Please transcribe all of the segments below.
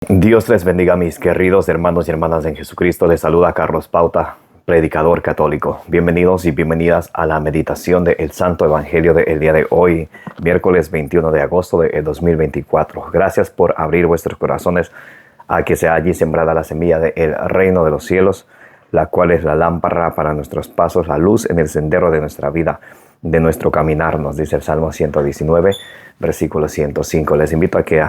Dios les bendiga, mis queridos hermanos y hermanas en Jesucristo. Les saluda Carlos Pauta, predicador católico. Bienvenidos y bienvenidas a la meditación del Santo Evangelio del día de hoy, miércoles 21 de agosto de 2024. Gracias por abrir vuestros corazones a que sea allí sembrada la semilla del reino de los cielos, la cual es la lámpara para nuestros pasos, la luz en el sendero de nuestra vida, de nuestro caminar, nos dice el Salmo 119, versículo 105. Les invito a que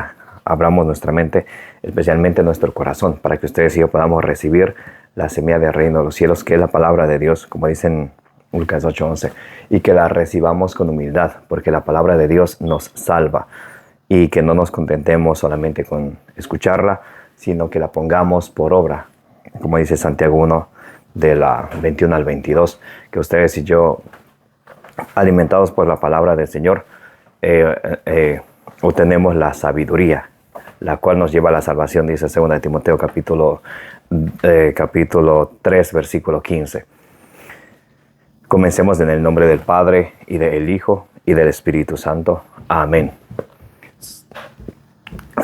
abramos nuestra mente, especialmente nuestro corazón, para que ustedes y yo podamos recibir la semilla del reino de los cielos, que es la palabra de Dios, como dicen Lucas 8:11, y que la recibamos con humildad, porque la palabra de Dios nos salva, y que no nos contentemos solamente con escucharla, sino que la pongamos por obra, como dice Santiago 1, de la 21 al 22, que ustedes y yo, alimentados por la palabra del Señor, obtenemos la sabiduría, la cual nos lleva a la salvación, dice 2 de Timoteo capítulo 3, versículo 15. Comencemos en el nombre del Padre, y del Hijo, y del Espíritu Santo. Amén.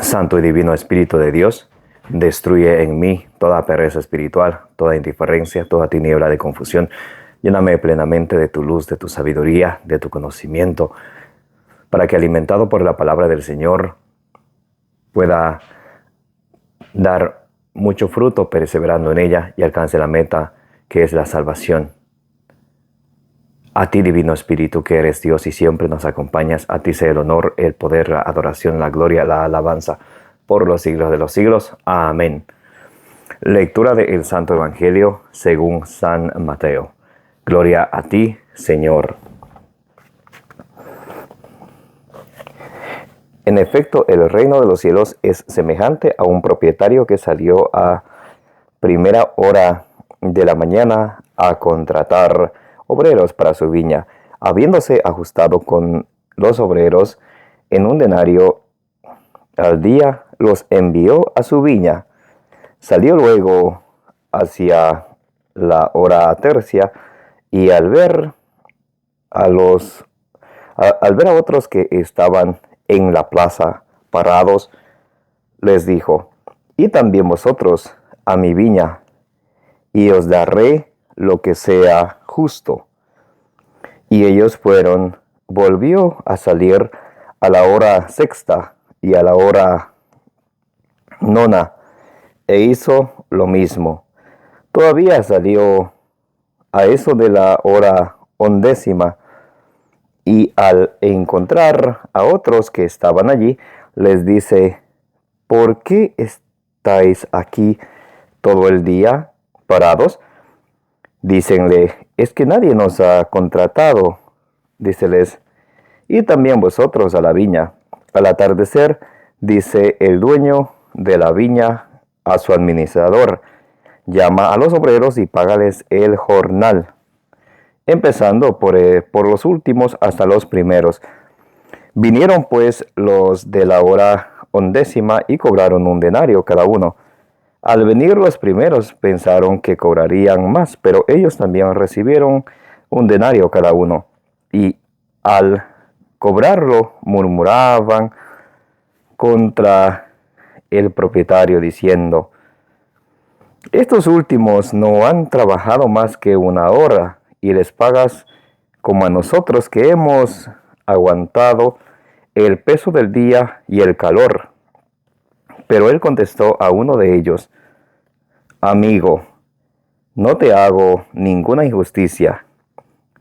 Santo y divino Espíritu de Dios, destruye en mí toda pereza espiritual, toda indiferencia, toda tiniebla de confusión. Lléname plenamente de tu luz, de tu sabiduría, de tu conocimiento, para que, alimentado por la palabra del Señor, pueda dar mucho fruto perseverando en ella y alcance la meta, que es la salvación. A ti, divino Espíritu, que eres Dios y siempre nos acompañas, a ti sea el honor, el poder, la adoración, la gloria, la alabanza, por los siglos de los siglos. Amén. Lectura del Santo Evangelio según San Mateo. Gloria a ti, Señor. En efecto, el reino de los cielos es semejante a un propietario que salió a primera hora de la mañana a contratar obreros para su viña. Habiéndose ajustado con los obreros en un denario al día, los envió a su viña. Salió luego hacia la hora tercia y al ver a otros que estaban en la plaza parados, les dijo: «Id también vosotros a mi viña, y os daré lo que sea justo». Y ellos fueron. Volvió a salir a la hora sexta y a la hora nona, e hizo lo mismo. Todavía salió a eso de la hora undécima, y al encontrar a otros que estaban allí, les dice: «¿Por qué estáis aquí todo el día parados?». Dícenle: «Es que nadie nos ha contratado». Díceles: «Y también vosotros a la viña». Al atardecer, dice el dueño de la viña a su administrador: «Llama a los obreros y págales el jornal, empezando por los últimos hasta los primeros». Vinieron pues los de la hora undécima y cobraron un denario cada uno. Al venir los primeros pensaron que cobrarían más, pero ellos también recibieron un denario cada uno. Y al cobrarlo murmuraban contra el propietario, diciendo: «Estos últimos no han trabajado más que una hora, y les pagas como a nosotros, que hemos aguantado el peso del día y el calor». Pero él contestó a uno de ellos: «Amigo, no te hago ninguna injusticia.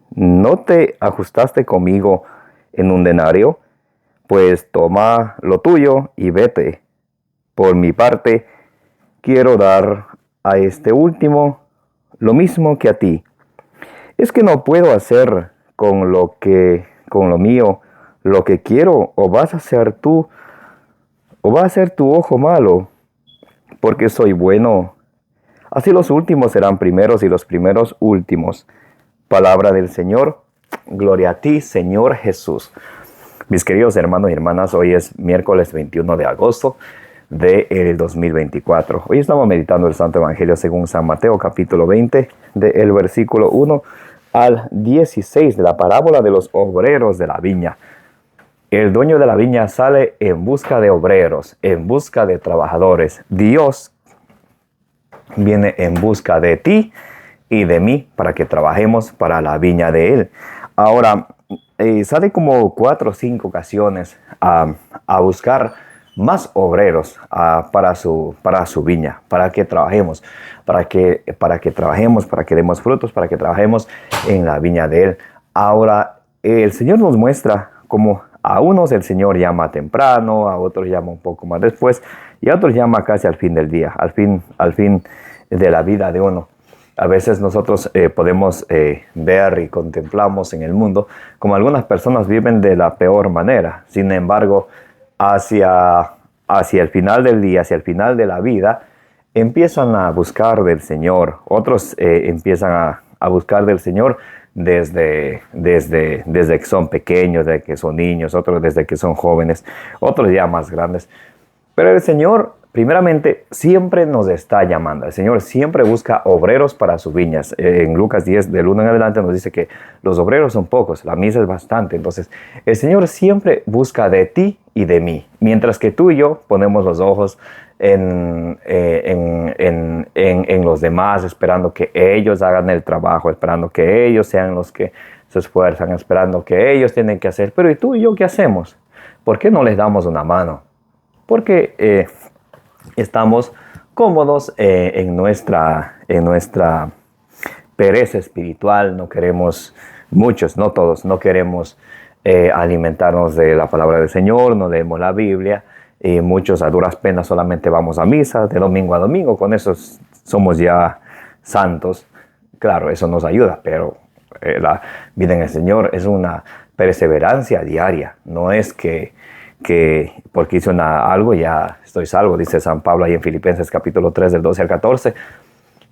¿No te ajustaste conmigo en un denario? Pues toma lo tuyo y vete. Por mi parte, quiero dar a este último lo mismo que a ti. ¿Es que no puedo hacer con lo mío lo que quiero? ¿O vas a ser tú, o va a ser tu ojo malo, porque soy bueno? Así los últimos serán primeros y los primeros últimos». Palabra del Señor. Gloria a ti, Señor Jesús. Mis queridos hermanos y hermanas, hoy es miércoles 21 de agosto del 2024. Hoy estamos meditando el Santo Evangelio según San Mateo, capítulo 20, del versículo 1 al 16, de la parábola de los obreros de la viña. El dueño de la viña sale en busca de obreros, en busca de trabajadores. Dios viene en busca de ti y de mí para que trabajemos para la viña de Él. Ahora, sale como 4 o 5 ocasiones a buscar más obreros para su viña, para que trabajemos, para que trabajemos, para que demos frutos, para que trabajemos en la viña de Él. Ahora, el Señor nos muestra cómo a unos el Señor llama temprano, a otros llama un poco más después, y a otros llama casi al fin del día, al fin de la vida de uno. A veces nosotros podemos ver y contemplamos en el mundo como algunas personas viven de la peor manera. Sin embargo, hacia el final del día, hacia el final de la vida, empiezan a buscar del Señor. Otros empiezan a buscar del Señor desde que son pequeños, desde que son niños, otros desde que son jóvenes, otros ya más grandes. Pero el Señor, primeramente, siempre nos está llamando. El Señor siempre busca obreros para sus viñas. En Lucas 10, del 1 en adelante, nos dice que los obreros son pocos, la mies es bastante. Entonces, el Señor siempre busca de ti y de mí. Mientras que tú y yo ponemos los ojos en los demás, esperando que ellos hagan el trabajo, esperando que ellos sean los que se esfuerzan, esperando que ellos tienen que hacer. Pero ¿y tú y yo qué hacemos? ¿Por qué no les damos una mano? Porque estamos cómodos en nuestra pereza espiritual. No queremos, muchos, no todos, no queremos alimentarnos de la palabra del Señor, no leemos la Biblia, y muchos a duras penas solamente vamos a misa de domingo a domingo. Con eso somos ya santos. Claro, eso nos ayuda, pero la vida en el Señor es una perseverancia diaria. No es que porque hice algo ya estoy salvo, dice San Pablo ahí en Filipenses capítulo 3 del 12 al 14,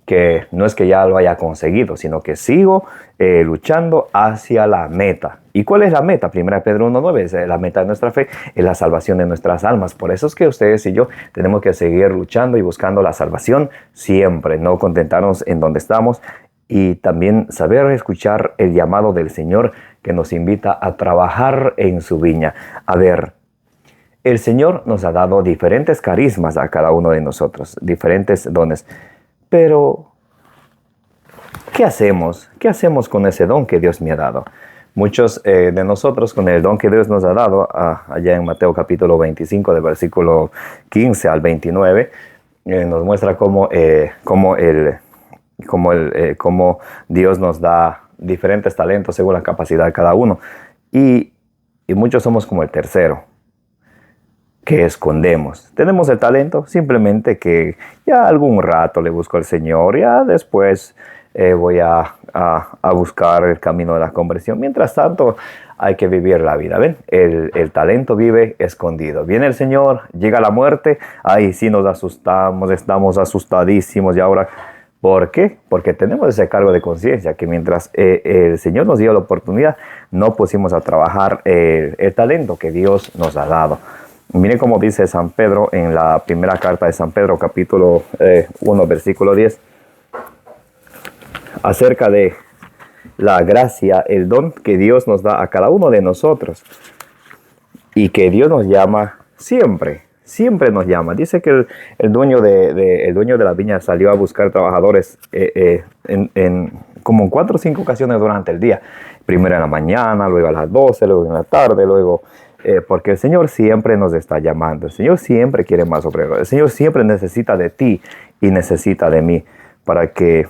que no es que ya lo haya conseguido, sino que sigo luchando hacia la meta. ¿Y cuál es la meta? 1 Pedro 1:9, es la meta de nuestra fe, es la salvación de nuestras almas. Por eso es que ustedes y yo tenemos que seguir luchando y buscando la salvación siempre, no contentarnos en donde estamos, y también saber escuchar el llamado del Señor que nos invita a trabajar en su viña. A ver, el Señor nos ha dado diferentes carismas a cada uno de nosotros, diferentes dones. Pero, ¿qué hacemos? ¿Qué hacemos con ese don que Dios me ha dado? Muchos de nosotros, con el don que Dios nos ha dado, allá en Mateo capítulo 25, del versículo 15 al 29, nos muestra cómo Dios nos da diferentes talentos según la capacidad de cada uno. Y muchos somos como el tercero, que escondemos. Tenemos el talento, simplemente que ya algún rato le busco al Señor, ya después voy a buscar el camino de la conversión. Mientras tanto, hay que vivir la vida. ¿Ven? El talento vive escondido. Viene el Señor, llega la muerte, ahí sí nos asustamos, estamos asustadísimos. Y ahora, ¿por qué? Porque tenemos ese cargo de conciencia, que mientras el Señor nos dio la oportunidad, no pusimos a trabajar el talento que Dios nos ha dado. Miren cómo dice San Pedro en la primera carta de San Pedro, capítulo 1, versículo 10, acerca de la gracia, el don que Dios nos da a cada uno de nosotros, y que Dios nos llama siempre nos llama. Dice que el dueño de la viña salió a buscar trabajadores como en 4 o 5 ocasiones durante el día. Primero en la mañana, luego a las 12, luego en la tarde, luego... porque el Señor siempre nos está llamando. El Señor siempre quiere más obreros. El Señor siempre necesita de ti y necesita de mí para que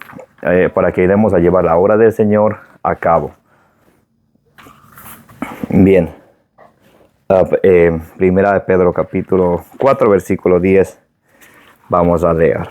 iremos a llevar la obra del Señor a cabo. Bien. Primera de Pedro capítulo 4 versículo 10. Vamos a leer.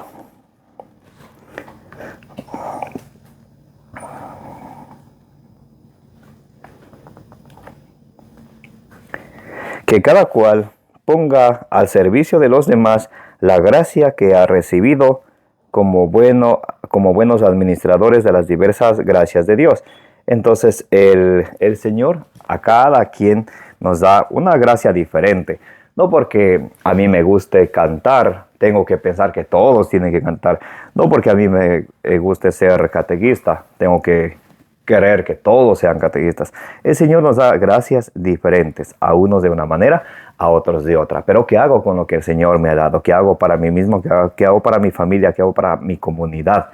Que cada cual ponga al servicio de los demás la gracia que ha recibido como buenos administradores de las diversas gracias de Dios. Entonces el Señor a cada quien nos da una gracia diferente. No porque a mí me guste cantar, tengo que pensar que todos tienen que cantar. No porque a mí me guste ser catequista, tengo que querer que todos sean catequistas. El Señor nos da gracias diferentes, a unos de una manera, a otros de otra. Pero ¿qué hago con lo que el Señor me ha dado? ¿Qué hago para mí mismo? ¿Qué hago para mi familia? ¿Qué hago para mi comunidad?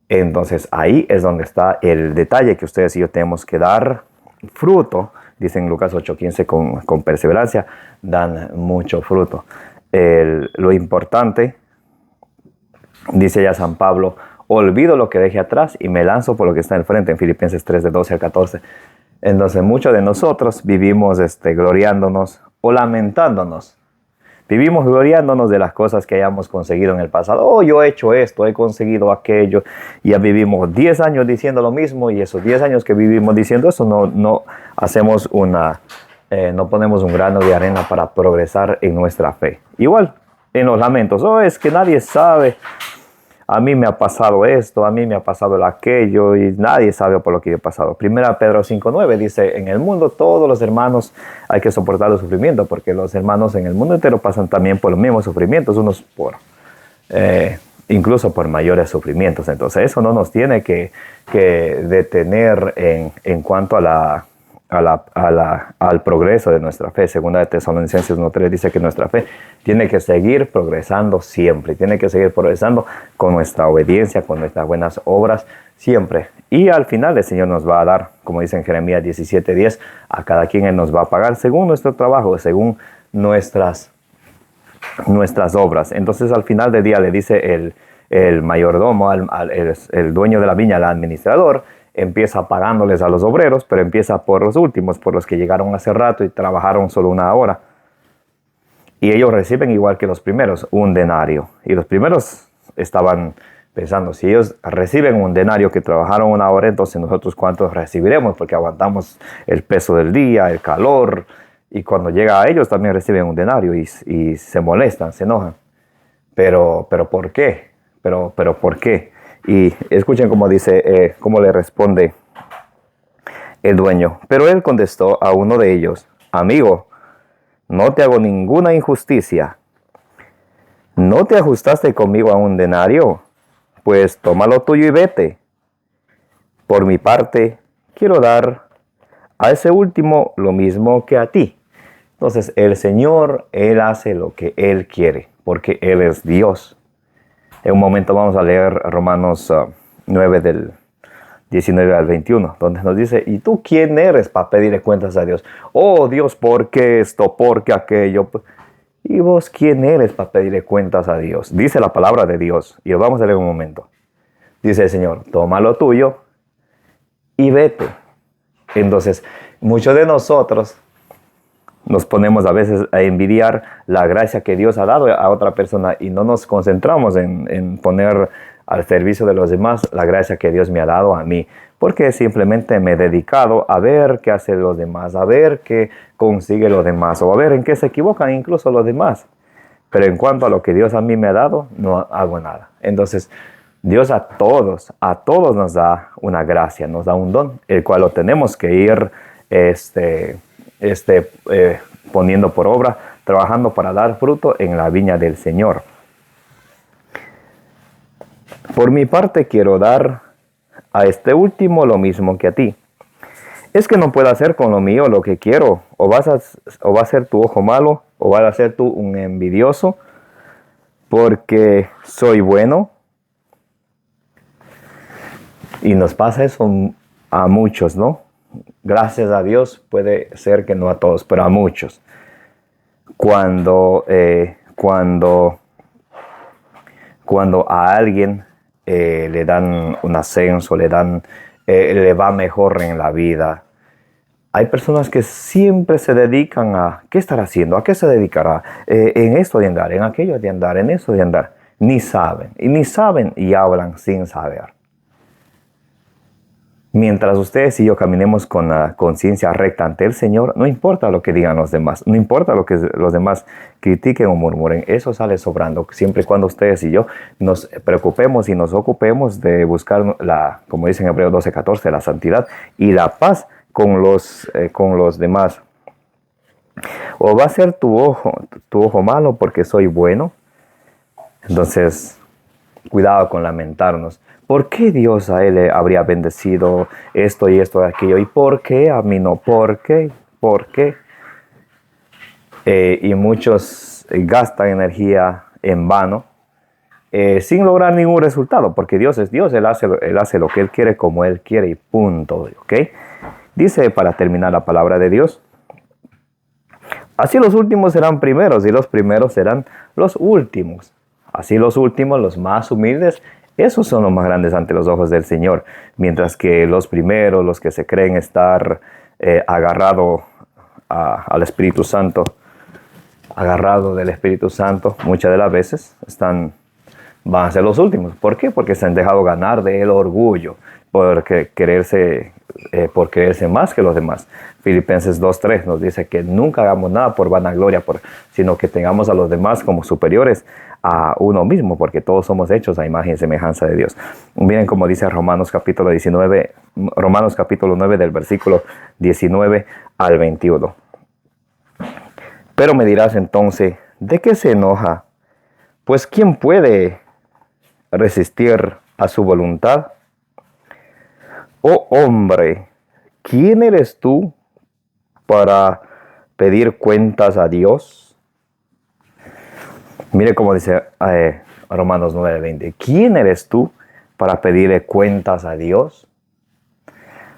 Entonces ahí es donde está el detalle, que ustedes y yo tenemos que dar fruto. Dice en Lucas 8:15, con perseverancia dan mucho fruto. Lo importante, dice ya San Pablo, olvido lo que dejé atrás y me lanzo por lo que está en frente, en Filipenses 3, de 12 al 14. Entonces muchos de nosotros vivimos gloriándonos o lamentándonos. Vivimos gloriándonos de las cosas que hayamos conseguido en el pasado. Oh, yo he hecho esto, he conseguido aquello. Y ya vivimos 10 años diciendo lo mismo, y esos 10 años que vivimos diciendo eso no hacemos no ponemos un grano de arena para progresar en nuestra fe. Igual en los lamentos. Oh, es que nadie sabe. A mí me ha pasado esto, a mí me ha pasado aquello, y nadie sabe por lo que yo he pasado. 1 Pedro 5:9 dice, en el mundo todos los hermanos hay que soportar el sufrimiento, porque los hermanos en el mundo entero pasan también por los mismos sufrimientos, unos incluso por mayores sufrimientos. Entonces eso no nos tiene que detener en cuanto al progreso de nuestra fe. Segunda de Tesalonicenses 1:3 dice que nuestra fe tiene que seguir progresando siempre, tiene que seguir progresando con nuestra obediencia, con nuestras buenas obras siempre. Y al final el Señor nos va a dar, como dice en Jeremías 17:10, a cada quien Él nos va a pagar según nuestro trabajo, según nuestras obras. Entonces al final del día le dice el mayordomo, el dueño de la viña, el administrador, empieza pagándoles a los obreros, pero empieza por los últimos, por los que llegaron hace rato y trabajaron solo una hora. Y ellos reciben, igual que los primeros, un denario. Y los primeros estaban pensando, si ellos reciben un denario que trabajaron una hora, entonces nosotros cuántos recibiremos, porque aguantamos el peso del día, el calor. Y cuando llega a ellos también reciben un denario y se molestan, se enojan. Pero ¿por qué? Pero ¿por qué? Y escuchen cómo dice, cómo le responde el dueño. Pero él contestó a uno de ellos, amigo, no te hago ninguna injusticia. ¿No te ajustaste conmigo a un denario? Pues toma lo tuyo y vete. Por mi parte, quiero dar a ese último lo mismo que a ti. Entonces, el Señor, Él hace lo que Él quiere, porque Él es Dios. En un momento vamos a leer Romanos 9 del 19 al 21, donde nos dice, ¿y tú quién eres para pedirle cuentas a Dios? Oh Dios, ¿por qué esto? ¿Por qué aquello? ¿Y vos quién eres para pedirle cuentas a Dios? Dice la palabra de Dios, y lo vamos a leer un momento. Dice el Señor, toma lo tuyo y vete. Entonces, muchos de nosotros nos ponemos a veces a envidiar la gracia que Dios ha dado a otra persona y no nos concentramos en poner al servicio de los demás la gracia que Dios me ha dado a mí, porque simplemente me he dedicado a ver qué hacen los demás, a ver qué consigue los demás, o a ver en qué se equivocan incluso los demás. Pero en cuanto a lo que Dios a mí me ha dado, no hago nada. Entonces, Dios a todos nos da una gracia, nos da un don, el cual lo tenemos que ir poniendo por obra, trabajando para dar fruto en la viña del Señor. Por mi parte quiero dar a este último lo mismo que a ti. Es que no puedo hacer con lo mío lo que quiero. O va a ser tu ojo malo, o vas a ser tú un envidioso, porque soy bueno. Y nos pasa eso a muchos, ¿no? Gracias a Dios, puede ser que no a todos, pero a muchos. Cuando a alguien le dan un ascenso, le va mejor en la vida, hay personas que siempre se dedican a, ¿qué estará haciendo? ¿A qué se dedicará? En esto de andar, en aquello de andar, en eso de andar. Ni saben y hablan sin saber. Mientras ustedes y yo caminemos con la conciencia recta ante el Señor, no importa lo que digan los demás, no importa lo que los demás critiquen o murmuren, eso sale sobrando, siempre y cuando ustedes y yo nos preocupemos y nos ocupemos de buscar como dice en Hebreos 12:14, la santidad y la paz con los demás. O va a ser tu ojo malo porque soy bueno. Entonces, cuidado con lamentarnos. ¿Por qué Dios a él le habría bendecido esto y esto y aquello? ¿Y por qué a mí no? ¿Por qué? ¿Por qué? Y muchos gastan energía en vano sin lograr ningún resultado, porque Dios es Dios, Él hace lo que Él quiere como Él quiere y punto, ¿ok? Dice para terminar la palabra de Dios, así los últimos serán primeros y los primeros serán los últimos. Así los últimos, los más humildes, esos son los más grandes ante los ojos del Señor, mientras que los primeros, los que se creen estar agarrados al Espíritu Santo, agarrado del Espíritu Santo, muchas de las veces van a ser los últimos. ¿Por qué? Porque se han dejado ganar del orgullo, por quererse más que los demás. Filipenses 2:3 nos dice que nunca hagamos nada por vanagloria, sino que tengamos a los demás como superiores a uno mismo, porque todos somos hechos a imagen y semejanza de Dios. Miren cómo dice Romanos capítulo 9 del versículo 19 al 21. Pero me dirás entonces, ¿de qué se enoja? Pues ¿quién puede resistir a su voluntad? Oh hombre, ¿quién eres tú para pedir cuentas a Dios? Mire cómo dice Romanos 9:20. ¿Quién eres tú para pedirle cuentas a Dios?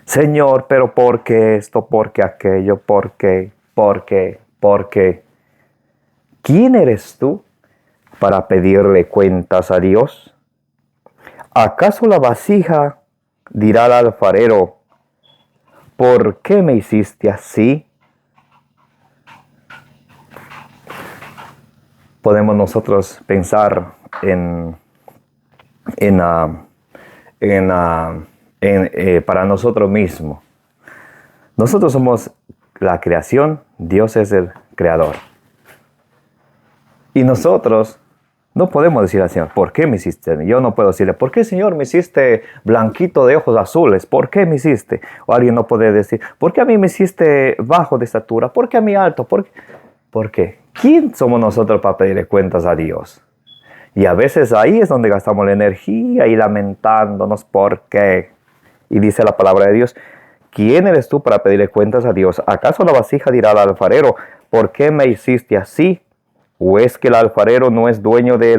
Señor, pero ¿por qué esto? ¿Por qué aquello? ¿Por qué? ¿Por qué? ¿Por qué? ¿Quién eres tú para pedirle cuentas a Dios? ¿Acaso la vasija dirá al alfarero, ¿por qué me hiciste así? Podemos nosotros pensar para nosotros mismos. Nosotros somos la creación, Dios es el creador. Y nosotros no podemos decir al Señor, ¿por qué me hiciste? Yo no puedo decirle, ¿por qué, Señor, me hiciste blanquito de ojos azules? ¿Por qué me hiciste? O alguien no puede decir, ¿por qué a mí me hiciste bajo de estatura? ¿Por qué a mí alto? ¿Por qué? ¿Quién somos nosotros para pedirle cuentas a Dios? Y a veces ahí es donde gastamos la energía y lamentándonos, ¿por qué? Y dice la palabra de Dios, ¿quién eres tú para pedirle cuentas a Dios? ¿Acaso la vasija dirá al alfarero, ¿por qué me hiciste así? ¿O es que el alfarero no es dueño de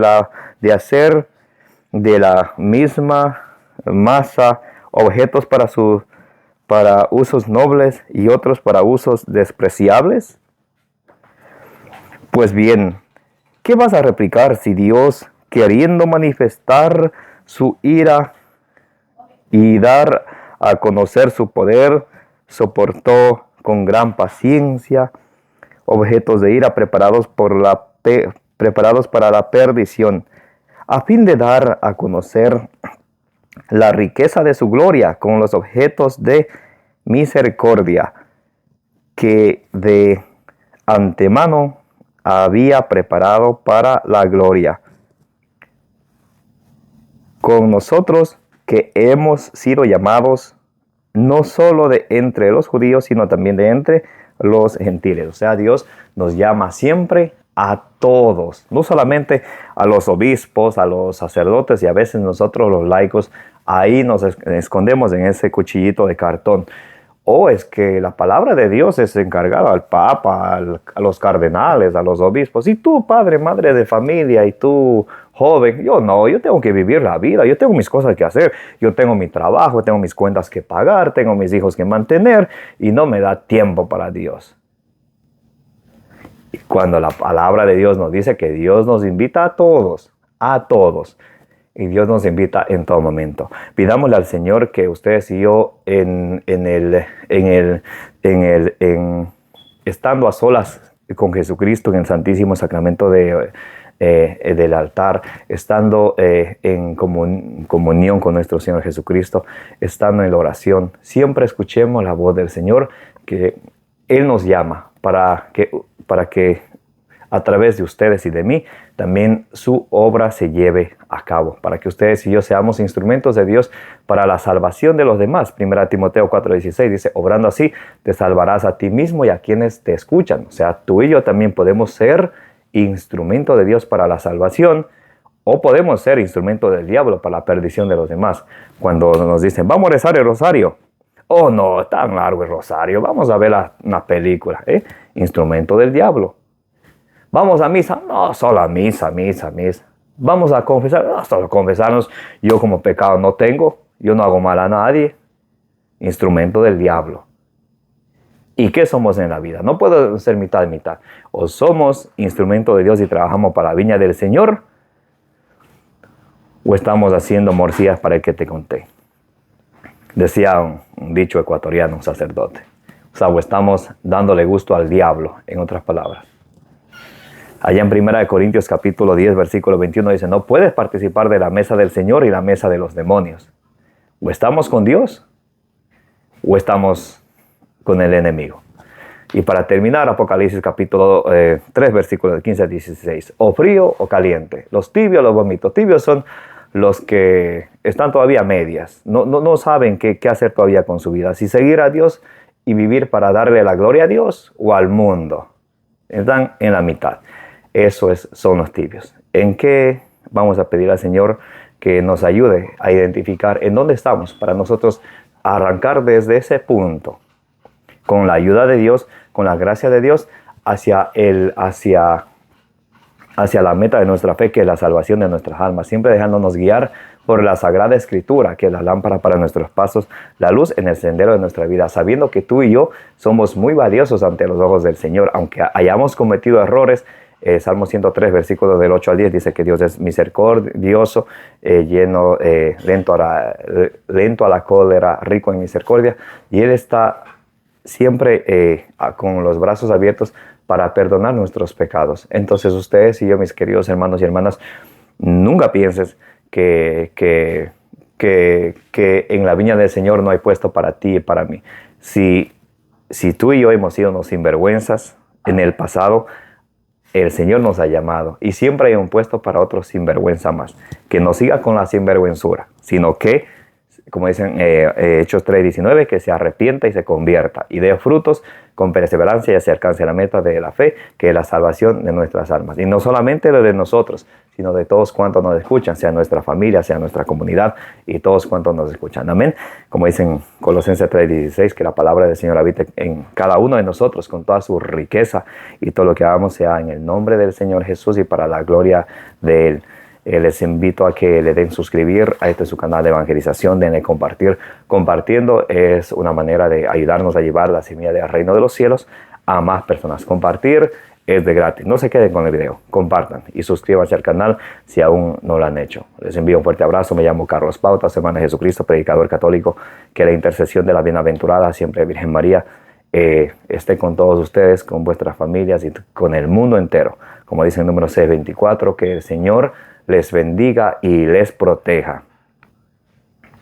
hacer de la misma masa objetos para usos nobles y otros para usos despreciables? Pues bien, ¿qué vas a replicar si Dios, queriendo manifestar su ira y dar a conocer su poder, soportó con gran paciencia objetos de ira preparados para la perdición, a fin de dar a conocer la riqueza de su gloria con los objetos de misericordia que de antemano había preparado para la gloria? Con nosotros que hemos sido llamados no solo de entre los judíos, sino también de entre los gentiles. O sea, Dios nos llama siempre a todos, no solamente a los obispos, a los sacerdotes, y a veces nosotros los laicos ahí nos escondemos en ese cuchillito de cartón. Es que la palabra de Dios es encargada al Papa, a los cardenales, a los obispos. Y tú, padre, madre de familia, y tú, joven, yo tengo que vivir la vida, yo tengo mis cosas que hacer, yo tengo mi trabajo, tengo mis cuentas que pagar, tengo mis hijos que mantener, y no me da tiempo para Dios. Y cuando la palabra de Dios nos dice que Dios nos invita a todos, y Dios nos invita en todo momento. Pidámosle al Señor que ustedes y yo, estando a solas con Jesucristo en el Santísimo Sacramento del altar, estando en comunión con nuestro Señor Jesucristo, estando en la oración, siempre escuchemos la voz del Señor, que Él nos llama para que a través de ustedes y de mí, también su obra se lleve a cabo, para que ustedes y yo seamos instrumentos de Dios para la salvación de los demás. 1 Timoteo 4:16 dice, obrando así, te salvarás a ti mismo y a quienes te escuchan. O sea, tú y yo también podemos ser instrumento de Dios para la salvación, O podemos ser instrumento del diablo para la perdición de los demás. Cuando nos dicen, vamos a rezar el rosario. Oh, no, tan largo el rosario. Vamos a ver una película. Instrumento del diablo. Vamos a misa. No, solo a misa. Vamos a confesar. No, solo confesarnos. Yo como pecado no tengo. Yo no hago mal a nadie. Instrumento del diablo. ¿Y qué somos en la vida? No puedo ser mitad y mitad. O somos instrumento de Dios y trabajamos para la viña del Señor, o estamos haciendo morcillas para el que te conté. Decía un dicho ecuatoriano, un sacerdote. O sea, o estamos dándole gusto al diablo, en otras palabras. Allá en 1 Corintios capítulo 10, versículo 21 dice, no puedes participar de la mesa del Señor y la mesa de los demonios. O estamos con Dios, o estamos con el enemigo. Y para terminar, Apocalipsis capítulo 3, versículos 15 a 16. O frío o caliente. Los tibios los vomito. Tibios son los que están todavía a medias. No saben qué hacer todavía con su vida. Si seguir a Dios y vivir para darle la gloria a Dios o al mundo. Están en la mitad. Son los tibios. ¿En qué vamos a pedir al Señor que nos ayude a identificar en dónde estamos? Para nosotros arrancar desde ese punto. Con la ayuda de Dios, con la gracia de Dios, hacia la meta de nuestra fe, que es la salvación de nuestras almas. Siempre dejándonos guiar por la Sagrada Escritura, que es la lámpara para nuestros pasos, la luz en el sendero de nuestra vida. Sabiendo que tú y yo somos muy valiosos ante los ojos del Señor. Aunque hayamos cometido errores, Salmo 103, versículos del 8 al 10, dice que Dios es misericordioso, lento a la cólera, rico en misericordia. Y Él está siempre con los brazos abiertos para perdonar nuestros pecados. Entonces ustedes y yo, mis queridos hermanos y hermanas, nunca pienses que en la viña del Señor no hay puesto para ti y para mí. Si tú y yo hemos sido unos sinvergüenzas en el pasado, el Señor nos ha llamado y siempre hay un puesto para otro sinvergüenza más. Que no siga con la sinvergüenzura, sino que, como dicen Hechos 3:19, que se arrepienta y se convierta y dé frutos con perseverancia y se alcance la meta de la fe, que es la salvación de nuestras almas. Y no solamente lo de nosotros, sino de todos cuantos nos escuchan, sea nuestra familia, sea nuestra comunidad y todos cuantos nos escuchan. Amén. Como dicen Colosenses 3:16, que la palabra del Señor habite en cada uno de nosotros con toda su riqueza y todo lo que hagamos sea en el nombre del Señor Jesús y para la gloria de Él. Les invito a que le den suscribir a su canal de evangelización, denle compartir. Compartiendo es una manera de ayudarnos a llevar la semilla del reino de los cielos a más personas. Compartir es de gratis. No se queden con el video. Compartan y suscríbanse al canal si aún no lo han hecho. Les envío un fuerte abrazo. Me llamo Carlos Pauta, hermano de Jesucristo, predicador católico. Que la intercesión de la bienaventurada siempre Virgen María esté con todos ustedes, con vuestras familias y con el mundo entero. Como dice el número 624, que el Señor les bendiga y les proteja.